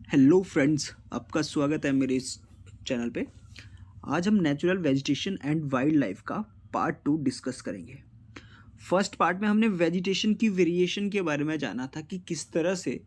Hello friends, आपका स्वागत है मेरे इस चैनल पे। आज हम natural vegetation and wild life का पार्ट 2 डिस्कस करेंगे। फर्स्ट पार्ट में हमने वेजिटेशन की वेरिएशन के बारे में जाना था कि किस तरह से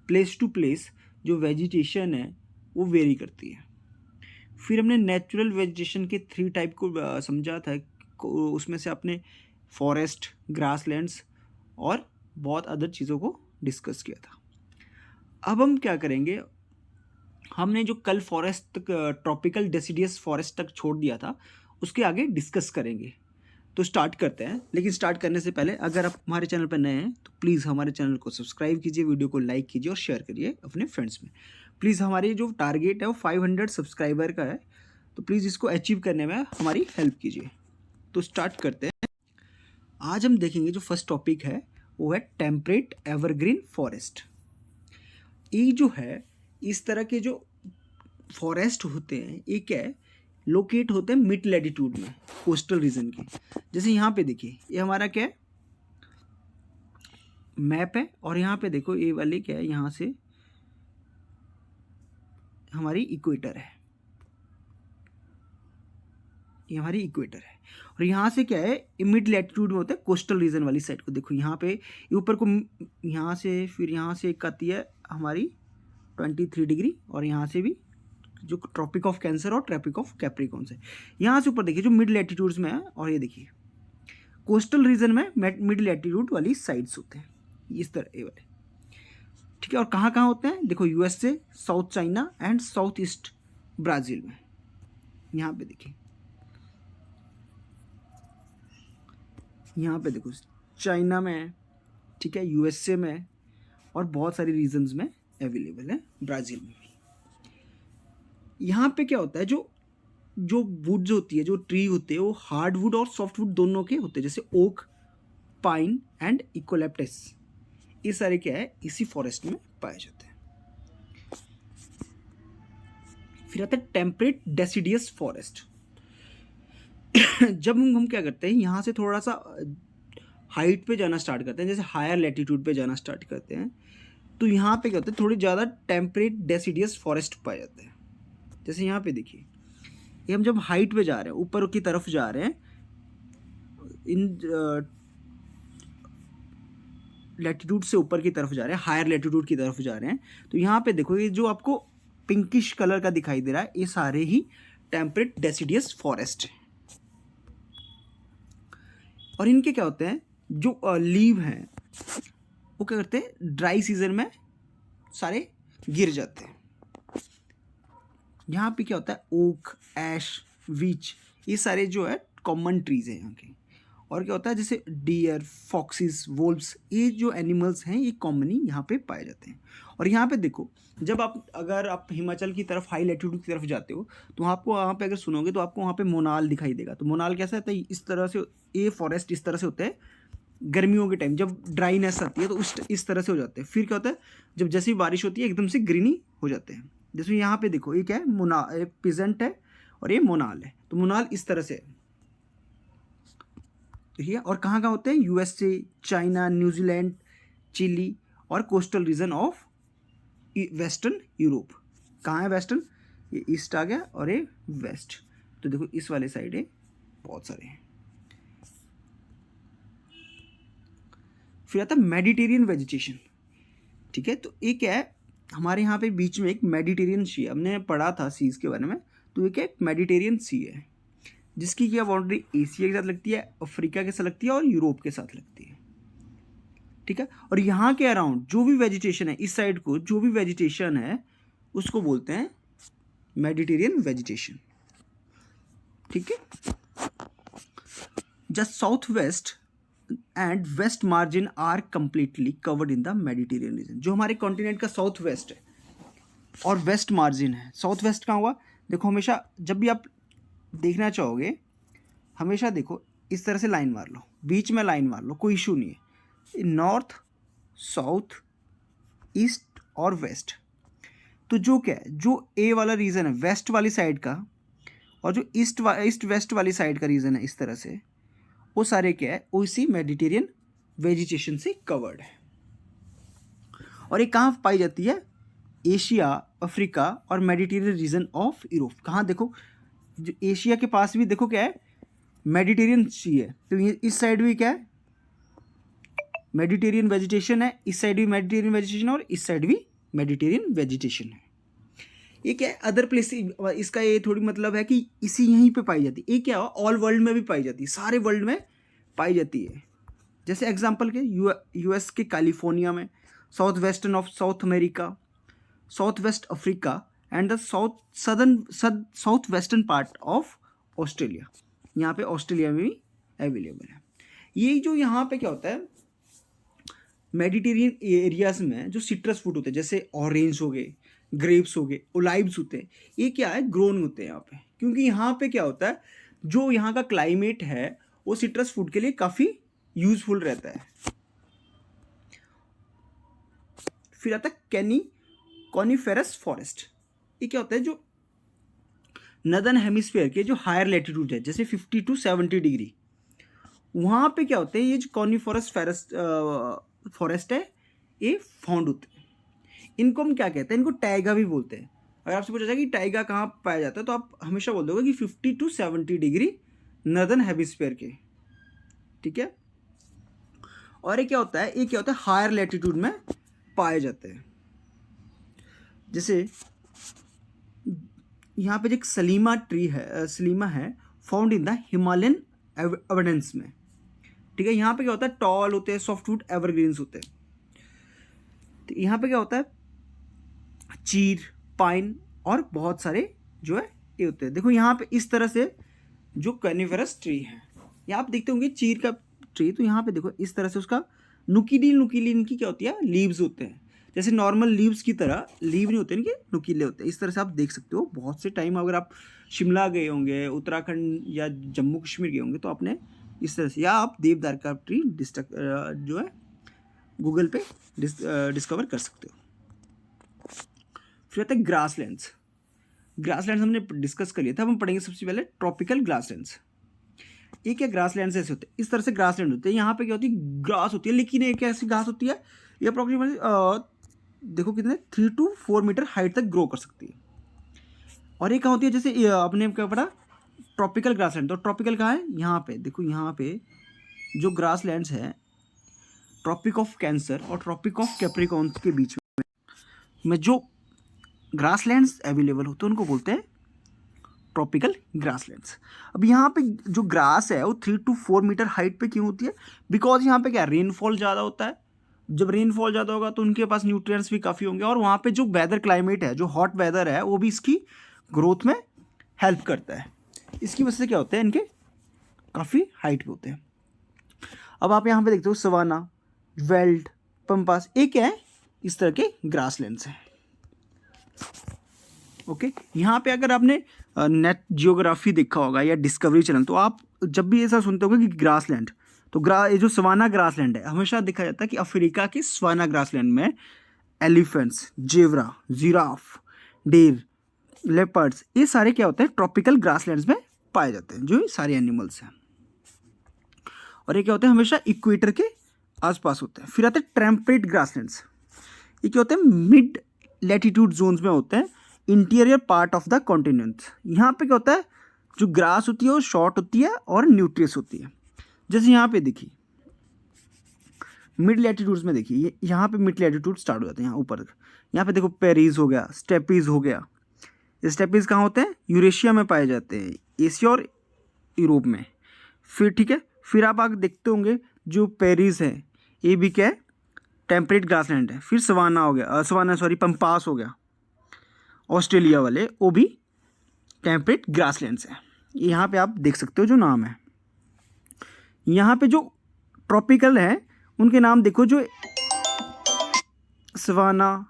प्लेस टू प्लेस जो वेजिटेशन है वो वेरी करती है। फिर हमने नेचुरल वेजिटेशन के 3 टाइप को समझा था। उसमें से आपने फॉरेस्ट, ग्रासलैंड्स और बहुत अदर चीज़ों को डिस्कस किया था। अब हम क्या करेंगे, हमने जो कल फॉरेस्ट तक ट्रॉपिकल डेसिडियस फॉरेस्ट तक छोड़ दिया था उसके आगे डिस्कस करेंगे। तो स्टार्ट करते हैं। लेकिन स्टार्ट करने से पहले अगर आप हमारे चैनल पर नए हैं तो प्लीज़ हमारे चैनल को सब्सक्राइब कीजिए, वीडियो को लाइक कीजिए और शेयर करिए अपने फ्रेंड्स में। प्लीज़ हमारी जो टारगेट है वो 500 सब्सक्राइबर का है, तो प्लीज़ इसको अचीव करने में हमारी हेल्प कीजिए। तो स्टार्ट करते हैं। आज हम देखेंगे जो फर्स्ट टॉपिक है वो है टेम्परेट एवरग्रीन फॉरेस्ट। ये जो है इस तरह के जो फॉरेस्ट होते हैं ये क्या है, लोकेट होते हैं मिड लैटिट्यूड में, कोस्टल रीजन के। जैसे यहाँ पे देखिए ये हमारा क्या है, मैप है, और यहाँ पे देखो ये वाले क्या है, यहाँ से हमारी इक्वेटर है, ये हमारी इक्वेटर है। और यहाँ से क्या है, मिड लैटिट्यूड में होता है कोस्टल रीजन वाली साइड को। देखो यहाँ पे ये ऊपर को, यहाँ से फिर यहाँ से एक आती है हमारी 23 डिग्री, और यहाँ से भी जो ट्रॉपिक ऑफ कैंसर और ट्रॉपिक ऑफ कैप्रिकॉन से, यहाँ से ऊपर देखिए जो मिड लैटिट्यूड्स में है। और ये देखिए कोस्टल रीजन में मिड लैटिट्यूड वाली साइड्स होते हैं इस तरह ये वाले, ठीक है। और कहाँ कहाँ होते हैं, देखो USA, south China and south east Brazil में। यहाँ पे देखिए, यहाँ पे देखो चाइना में है, ठीक है, यूएसए में, और बहुत सारी रीजन्स में अवेलेबल है, ब्राज़ील में भी। यहाँ पे क्या होता है, जो जो वुड्स होती है, जो ट्री होते हैं वो हार्ड वुड और सॉफ्ट वुड दोनों के होते हैं, जैसे ओक, पाइन एंड इकोलेप्टिस। ये सारे क्या है, इसी फॉरेस्ट में पाए जाते हैं। फिर आता है टेम्परेट डेसिडियस फॉरेस्ट। जब हम क्या करते हैं, यहाँ से थोड़ा सा हाइट पे जाना स्टार्ट करते हैं, जैसे हायर लैटिट्यूड पे जाना स्टार्ट करते हैं, तो यहाँ पे क्या होता है, थोड़ी ज़्यादा टेम्परेट डेसिडियस फॉरेस्ट पाए जाते हैं। जैसे यहाँ पे देखिए, ये हम जब हाइट पे जा रहे हैं, ऊपर की तरफ जा रहे हैं, इन लैटिट्यूड से ऊपर की तरफ जा रहे हैं, हायर लैटिट्यूड की तरफ जा रहे हैं, तो यहाँ पे देखो ये जो आपको पिंकिश कलर का दिखाई दे रहा है, ये सारे ही टेम्परेट डेसिडियस फॉरेस्ट है। और इनके क्या होते हैं, जो लीव हैं वो क्या करते हैं, ड्राई सीजन में सारे गिर जाते हैं। यहाँ पे क्या होता है, ओक, ऐश, वीच, ये सारे जो है कॉमन ट्रीज हैं यहाँ के। और क्या होता है, जैसे डियर, फॉक्सिस, वोल्व्स, ये जो एनिमल्स हैं ये कॉमनली यहाँ पे पाए जाते हैं। और यहाँ पे देखो, जब अगर आप हिमाचल की तरफ, हाई लैटिट्यूड की तरफ जाते हो, तो आपको वहाँ पे अगर सुनोगे तो आपको वहाँ पे मोनाल दिखाई देगा। तो मोनाल कैसा होता है, इस तरह से, ये फॉरेस्ट इस तरह से होते हैं गर्मियों के टाइम, जब ड्राईनेस आती है तो इस तरह से हो जाते हैं। फिर क्या होता है, जब जैसी बारिश होती है एकदम से ग्रीनी हो जाते हैं। जैसे यहाँ पे देखो ये क्या है, एक पिजेंट है और ये मोनाल है, तो मोनाल इस तरह से है, ठीक है। और कहाँ कहाँ होते हैं, यूएसए, चाइना, न्यूजीलैंड, चिली और coastal region of western Europe. कहाँ है वेस्टर्न, ये ईस्ट आ गया और ये वेस्ट, तो देखो इस वाले साइड है बहुत सारे हैं। फिर आता है मेडिटेरियन वेजिटेशन, ठीक है। तो ये क्या है, हमारे यहाँ पे बीच में एक मेडिटेरियन सी है, हमने पढ़ा था सीज के बारे में। तो ये क्या, एक मेडिटेरियन सी है जिसकी क्या बाउंड्री एशिया के साथ लगती है, अफ्रीका के साथ लगती है और यूरोप के साथ लगती है, ठीक है। और यहाँ के अराउंड जो भी वेजिटेशन है, इस साइड को जो भी वेजिटेशन है उसको बोलते हैं मेडिटेरियन वेजिटेशन, ठीक है। Just south west and west margin are completely covered in the Mediterranean region. जो हमारे कॉन्टिनेंट का साउथ वेस्ट है और वेस्ट मार्जिन है, साउथ वेस्ट कहाँ हुआ, देखो हमेशा जब भी आप देखना चाहोगे, हमेशा देखो इस तरह से लाइन मार लो, बीच में लाइन मार लो, कोई इशू नहीं है। नॉर्थ, साउथ, ईस्ट और वेस्ट, तो जो क्या है, जो ए वाला रीजन है वेस्ट वाली साइड का, और जो ईस्ट वेस्ट वाली साइड का रीजन है इस तरह से, वो सारे क्या है, वो इसी मेडिटेरियन वेजिटेशन से कवर्ड है। और ये कहाँ पाई जाती है, एशिया, अफ्रीका और मेडिटेरियन रीजन ऑफ यूरोप। कहाँ देखो, जो एशिया के पास भी देखो क्या है, मेडिटेरियन सी है, तो ये इस साइड भी क्या है, मेडिटेरियन वेजिटेशन है, इस साइड भी मेडिटेरियन वेजिटेशन और इस साइड भी मेडिटेरियन वेजिटेशन है। ये क्या है, अदर प्लेस, इसका ये थोड़ी मतलब है कि इसी यहीं पे पाई जाती है। ये क्या है, ऑल वर्ल्ड में भी पाई जाती है, सारे वर्ल्ड में पाई जाती है। जैसे एग्जांपल के यूएस के कैलिफोर्निया में, south western of south America, south west Africa and the south western part of Australia. यहाँ पे ऑस्ट्रेलिया में भी अवेलेबल है। ये जो यहाँ पे क्या होता है, मेडिटेरियन एरियाज में जो सिट्रस फ्रूट होते हैं, जैसे ऑरेंज हो गए, ग्रेप्स हो गए, ओलाइव्स होते हैं, ये क्या है, ग्रोन होते हैं यहाँ पे। क्योंकि यहाँ पे क्या होता है, जो यहाँ का क्लाइमेट है वो सिट्रस फ्रूट के लिए काफ़ी यूजफुल रहता है। फिर आता है कॉनिफेरस फॉरेस्ट। ये क्या होता है, जो नदर्न हेमिस्फीयर के जो हायर लैटिट्यूड है, जैसे 50 to 70 डिग्री, वहाँ पे क्या होते हैं, ये जो कॉनिफेरस फॉरेस्ट है, ये फाउंड होते हैं। इनको हम क्या कहते हैं, इनको टाइगा भी बोलते हैं। अगर आपसे पूछा जाए कि टाइगा कहाँ पाया जाता है, तो आप हमेशा बोल दोगे कि 50 to 70 डिग्री नदर्न हेमिस्फीयर के, ठीक है। और ये क्या होता है, हायर लैटिट्यूड में पाए जाते हैं। जैसे यहाँ पे जो एक सलीमा ट्री है, सलीमा है, found in the Himalayan evidence में, ठीक है। यहाँ पे क्या होता है, टॉल होते हैं, सॉफ्टवुड एवरग्रीन्स होते हैं। तो यहाँ पे क्या होता है, चीर, पाइन और बहुत सारे जो है ये होते हैं। देखो यहाँ पे इस तरह से जो कॉनिफेरस ट्री है, यहाँ आप देखते होंगे चीर का ट्री, तो यहाँ पे देखो इस तरह से उसका नुकीली इनकी क्या होती है, लीव्स होते हैं। जैसे नॉर्मल लीव्स की तरह लीव नहीं होते, इनके नुकीले होते हैं। इस तरह से आप देख सकते हो। बहुत से टाइम अगर आप शिमला गए होंगे, उत्तराखंड या जम्मू कश्मीर गए होंगे, तो आपने इस तरह से, या आप देवदार का ट्री जो है गूगल पे डिस्कवर कर सकते हो। फिर आता है ग्रासलैंड्स। ग्रासलैंड्स हमने डिस्कस कर लिया था। अब हम पढ़ेंगे सबसे पहले ट्रॉपिकल ग्रासलैंड्स। ये क्या, ग्रासलैंड्स ऐसे होते हैं, इस तरह से ग्रासलैंड होते हैं। यहाँ पे क्या होती है, ग्रास होती है, लेकिन एक ऐसी घास होती है, ये अप्रोक्सीमेटली देखो कितने 3 to 4 मीटर हाइट तक ग्रो कर सकती है। और ये कहाँ होती है, जैसे अपने क्या पढ़ा, ट्रॉपिकल ग्रासलैंड। तो ट्रॉपिकल कहाँ है, यहाँ पे देखो, यहाँ पे जो ग्रासलैंड्स है ट्रॉपिक ऑफ कैंसर और ट्रॉपिक ऑफ कैप्रिकॉर्न के बीच में जो ग्रासलैंड्स अवेलेबल होते हैं उनको बोलते हैं ट्रॉपिकल ग्रासलैंड्स। अब यहाँ पे जो ग्रास है वो 3 to 4 मीटर हाइट पे क्यों होती है, बिकॉज यहाँ पे क्या, रेनफॉल ज़्यादा होता है। जब रेनफॉल ज़्यादा होगा तो उनके पास न्यूट्रिएंट्स भी काफ़ी होंगे, और वहाँ पे जो वेदर क्लाइमेट है, जो हॉट वेदर है, वो भी इसकी ग्रोथ में हेल्प करता है। इसकी वजह से क्या होता है, इनके काफ़ी हाइट पे होते हैं। अब आप यहाँ पे देखते हो सवाना, वेल्ड, पंपास, एक है इस तरह के ग्रासलैंड्स हैं। ओके, यहाँ पे अगर आपने नेट जियोग्राफी देखा होगा या डिस्कवरी चैनल, तो आप जब भी ऐसा सुनते होगे कि ग्रासलैंड, तो ये जो सवाना ग्रासलैंड है, हमेशा देखा जाता है कि अफ्रीका के सवाना ग्रासलैंड में elephants, Jewra, giraffe, der, leopards, ये सारे क्या होते हैं, ट्रॉपिकल ग्रासलैंड्स में पाए जाते हैं, जो ये सारे एनिमल्स हैं। और ये क्या होते हैं, हमेशा इक्वेटर के आसपास होते हैं। फिर आते हैं टेम्परेट ग्रासलैंड्स। ये क्या होते हैं, मिड लैटिट्यूड जोन्स में होते हैं, interior part of the continent. यहाँ पे क्या होता है, जो ग्रास होती है वो शॉर्ट होती है और न्यूट्रियस होती है। जैसे यहाँ पे देखिए मिड लैटिट्यूड्स में, देखिए यहाँ पे मिड लैटिट्यूड स्टार्ट हो जाते हैं, यहाँ ऊपर यहाँ पे देखो पेरीज हो गया, स्टेपीज हो गया। स्टेपीज कहाँ होते हैं, यूरेशिया में पाए जाते हैं, एशिया और यूरोप में। फिर ठीक है, फिर आप आगे देखते होंगे जो पेरीज है, ये भी क्या है, टेम्परेट ग्रासलैंड है। फिर सवाना हो गया, पंपास हो गया, ऑस्ट्रेलिया वाले, वो भी टेम्परेट ग्रासलैंड्स हैं। यहाँ पे आप देख सकते हो जो नाम है। यहाँ पे जो ट्रॉपिकल है उनके नाम देखो, जो सवाना,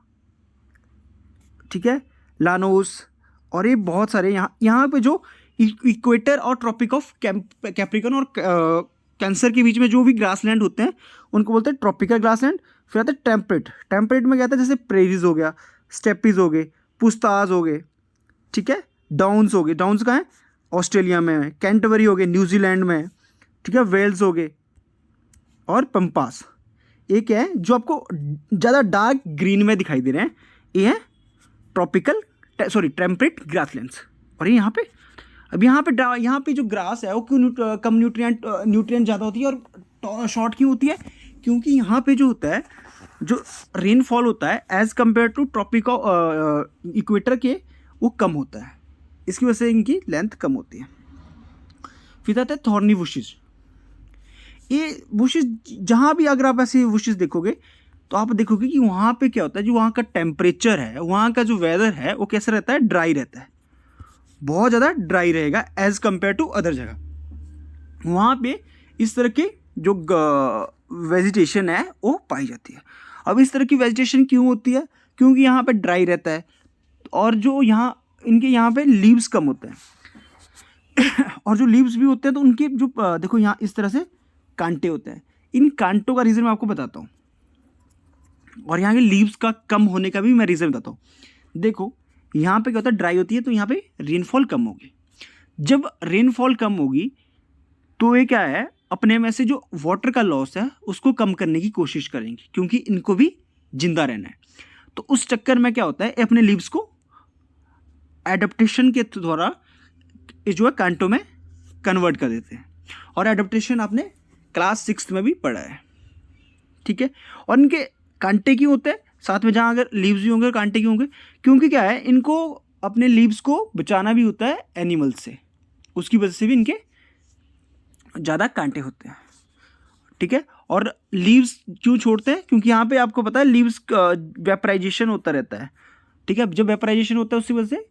ठीक है, लानोस, और ये बहुत सारे यहाँ पे जो इक्वेटर और ट्रॉपिक ऑफ कैप्रिकॉर्न और कैंसर के बीच में जो भी ग्रासलैंड होते हैं उनको बोलते हैं ट्रॉपिकल ग्रासलैंड। फिर आता है टेम्परेट में क्या आता है, जैसे प्रेरीज हो गया, स्टेपीज हो गए, पुस्ताज हो गए, ठीक है, डाउन्स हो गए, डाउन्स कहाँ है, ऑस्ट्रेलिया में है, कैंटरबरी हो गए, न्यूजीलैंड में है, ठीक है, वेल्स हो गए, और पंपास। एक है जो आपको ज़्यादा डार्क ग्रीन में दिखाई दे रहे हैं, ये है टेम्परेट ग्रासलैंड्स। और ये यहाँ पे, अब यहाँ पे जो ग्रास है वो क्यों कम न्यूट्रिएंट ज़्यादा होती है और शॉर्ट क्यों होती है? क्योंकि यहाँ पे जो होता है, जो रेनफॉल होता है as compare to tropical equator के, वो कम होता है, इसकी वजह से इनकी लेंथ कम होती है। फिर आता है थॉर्नी बुशेस। ये बुशेस जहाँ भी अगर आप ऐसे बुशेस देखोगे तो आप देखोगे कि वहाँ पे क्या होता है, जो वहाँ का टेम्परेचर है, वहाँ का जो वेदर है वो कैसा रहता है, ड्राई रहता है, बहुत ज़्यादा ड्राई रहेगा एज़ कम्पेयर टू अदर जगह। वहाँ पे इस तरह के जो वेजिटेशन है वो पाई जाती है। अब इस तरह की वेजिटेशन क्यों होती है? क्योंकि यहाँ पे ड्राई रहता है और जो इनके यहाँ पे लीव्स कम होते हैं और जो लीव्स भी होते हैं तो उनके जो देखो यहाँ इस तरह से कांटे होते हैं। इन कांटों का रीज़न मैं आपको बताता हूँ और यहाँ के लीव्स का कम होने का भी मैं रीज़न बताता हूँ। देखो यहाँ पे क्या होता है, ड्राई होती है तो यहाँ पे रेनफॉल कम होगी। जब रेनफॉल कम होगी तो ये क्या है, अपने में से जो वाटर का लॉस है उसको कम करने की कोशिश करेंगे, क्योंकि इनको भी जिंदा रहना है। तो उस चक्कर में क्या होता है, अपने लीव्स को एडेप्टेशन के द्वारा जो है कांटों में कन्वर्ट कर देते हैं। और एडेप्टेशन आपने क्लास 6 में भी पढ़ा है, ठीक है। और इनके कांटे क्यों होते हैं साथ में, जहाँ अगर लीव्स भी होंगे कांटे क्यों होंगे? क्योंकि क्या है, इनको अपने लीव्स को बचाना भी होता है एनिमल से, उसकी वजह से भी इनके ज़्यादा कांटे होते हैं, ठीक है। और लीव्स क्यों छोड़ते हैं? क्योंकि यहाँ पे आपको पता है लीव्स वेपराइजेशन होता रहता है, ठीक है। जब वेपराइजेशन होता है उसकी वजह से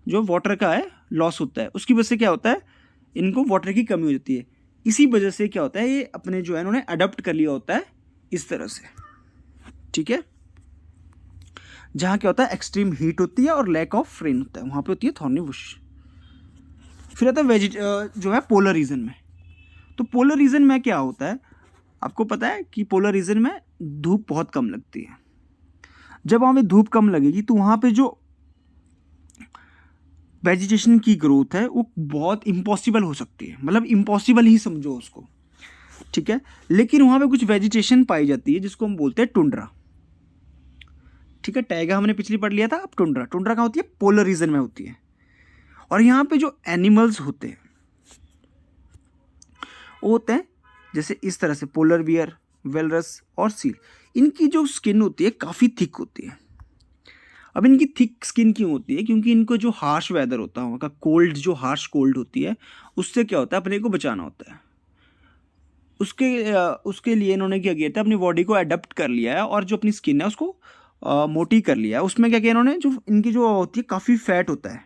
जो वाटर का है लॉस होता है, उसकी वजह से क्या होता है, इनको वाटर की कमी हो जाती है। इसी वजह से क्या होता है, ये अपने जो है इन्होंने अडॉप्ट कर लिया होता है इस तरह से, ठीक है। जहाँ क्या होता है, एक्सट्रीम हीट होती है और लैक ऑफ रेन होता है, वहाँ पे होती है थॉर्नी बुश। फिर आता है जो है पोलर रीजन में। तो पोलर रीजन में क्या होता है, आपको पता है कि पोलर रीजन में धूप बहुत कम लगती है। जब वहाँ पे धूप कम लगेगी तो वहाँ पे जो वेजिटेशन की ग्रोथ है वो बहुत इम्पॉसिबल हो सकती है, मतलब इम्पॉसिबल ही समझो उसको, ठीक है। लेकिन वहाँ पे कुछ वेजिटेशन पाई जाती है जिसको हम बोलते हैं टुंड्रा, ठीक है। टैगा हमने पिछली पढ़ लिया था। अब टुंड्रा कहाँ होती है, पोलर रीजन में होती है। और यहाँ पे जो एनिमल्स होते हैं वो होते हैं जैसे इस तरह से, पोलर बियर, वेलरस और सील। इनकी जो स्किन होती है काफ़ी थिक होती है। अब इनकी थिक स्किन क्यों होती है? क्योंकि इनको जो हार्श वेदर होता है, वहाँ का कोल्ड, जो हार्श कोल्ड होती है, उससे क्या होता है, अपने को बचाना होता है। उसके लिए इन्होंने क्या किया था, अपनी बॉडी को अडेप्ट कर लिया है और जो अपनी स्किन है उसको मोटी कर लिया है। उसमें क्या किया इन्होंने, जो इनकी जो होती है काफ़ी फैट होता है,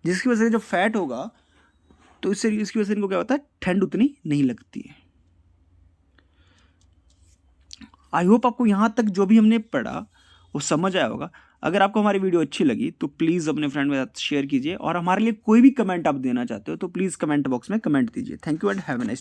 जिसकी वजह से जब फैट होगा तो इसकी वजह से इनको क्या होता है, ठंड उतनी नहीं लगती है। आई होप आपको यहाँ तक जो भी हमने पढ़ा वो समझ आया होगा। अगर आपको हमारी वीडियो अच्छी लगी तो प्लीज़ अपने फ्रेंड के साथ शेयर कीजिए, और हमारे लिए कोई भी कमेंट आप देना चाहते हो तो प्लीज़ कमेंट बॉक्स में कमेंट दीजिए। Thank you and have a nice